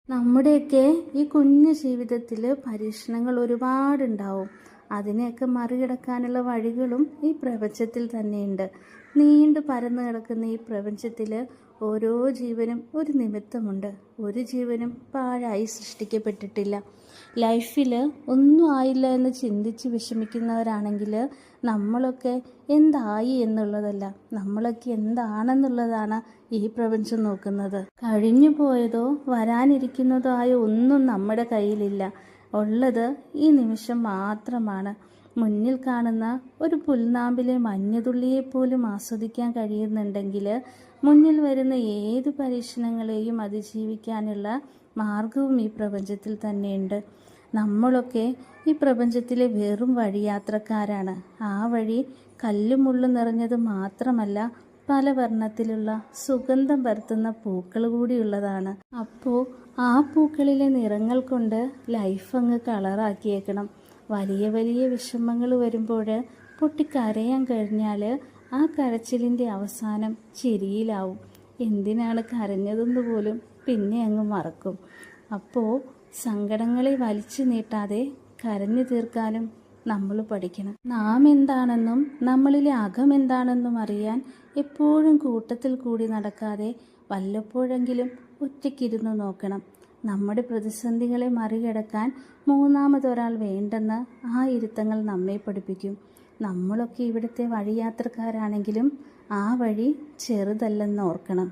നമ്മുടെയൊക്കെ ഈ കുഞ്ഞു ജീവിതത്തിൽ പരീക്ഷണങ്ങൾ ഒരുപാടുണ്ടാവും. അതിനെയൊക്കെ മറികടക്കാനുള്ള വഴികളും ഈ പ്രപഞ്ചത്തിൽ തന്നെയുണ്ട്. നീണ്ടു പരന്നു കിടക്കുന്ന ഈ പ്രപഞ്ചത്തിൽ ഓരോ ജീവനും ഒരു നിമിത്തമുണ്ട്. ഒരു ജീവനും പാഴായി സൃഷ്ടിക്കപ്പെട്ടിട്ടില്ല. ലൈഫിൽ ഒന്നും ആയില്ല എന്ന് ചിന്തിച്ച് വിഷമിക്കുന്നവരാണെങ്കിൽ നമ്മളൊക്കെ എന്തായി എന്നുള്ളതല്ല, നമ്മളൊക്കെ എന്താണെന്നുള്ളതാണ് ഈ പ്രപഞ്ചം നോക്കുന്നത്. കഴിഞ്ഞു പോയതോ വരാനിരിക്കുന്നതോ ആയ ഒന്നും നമ്മുടെ കയ്യിലില്ല. ഉള്ളത് ഈ നിമിഷം മാത്രമാണ്. മുന്നിൽ കാണുന്ന ഒരു പുൽനാമ്പിലെ മഞ്ഞുതുള്ളിയെപ്പോലും ആസ്വദിക്കാൻ കഴിയുന്നുണ്ടെങ്കിൽ മുന്നിൽ വരുന്ന ഏത് പരീക്ഷണങ്ങളെയും അതിജീവിക്കാനുള്ള മാർഗവും ഈ പ്രപഞ്ചത്തിൽ തന്നെയുണ്ട്. നമ്മളൊക്കെ ഈ പ്രപഞ്ചത്തിലെ വെറും വഴിയാത്രക്കാരാണ്. ആ വഴി കല്ലും മുള്ളും നിറഞ്ഞത് മാത്രമല്ല, പല വർണ്ണത്തിലുള്ള സുഗന്ധം പരത്തുന്ന പൂക്കൾ കൂടിയുള്ളതാണ്. അപ്പോൾ ആ പൂക്കളിലെ നിറങ്ങൾ കൊണ്ട് ലൈഫ് അങ്ങ് കളറാക്കിയേക്കണം. വലിയ വലിയ വിഷമങ്ങൾ വരുമ്പോൾ പൊട്ടിക്കരയാൻ കഴിഞ്ഞാൽ ആ കരച്ചിലിൻ്റെ അവസാനം ചിരിയിലാവും. എന്തിനാണ് കരഞ്ഞതെന്ന് പോലും പിന്നെ അങ്ങ് മറക്കും. അപ്പോൾ സങ്കടങ്ങളെ വലിച്ചു നീട്ടാതെ കരഞ്ഞു തീർക്കാനും നമ്മൾ പഠിക്കണം. നാം എന്താണെന്നും നമ്മളിലെ അകം എന്താണെന്നും അറിയാൻ എപ്പോഴും കൂട്ടത്തിൽ കൂടി നടക്കാതെ വല്ലപ്പോഴെങ്കിലും ഒറ്റയ്ക്കിരുന്ന് നോക്കണം. നമ്മുടെ പ്രതിസന്ധികളെ മറികടക്കാൻ മൂന്നാമതൊരാൾ വേണ്ടെന്ന് ആ ഇരുത്തങ്ങൾ നമ്മെ പഠിപ്പിക്കും. നമ്മളൊക്കെ ഇവിടുത്തെ വഴിയാത്രക്കാരാണെങ്കിലും ആ വഴി ചെറുതല്ലെന്ന് ഓർക്കണം.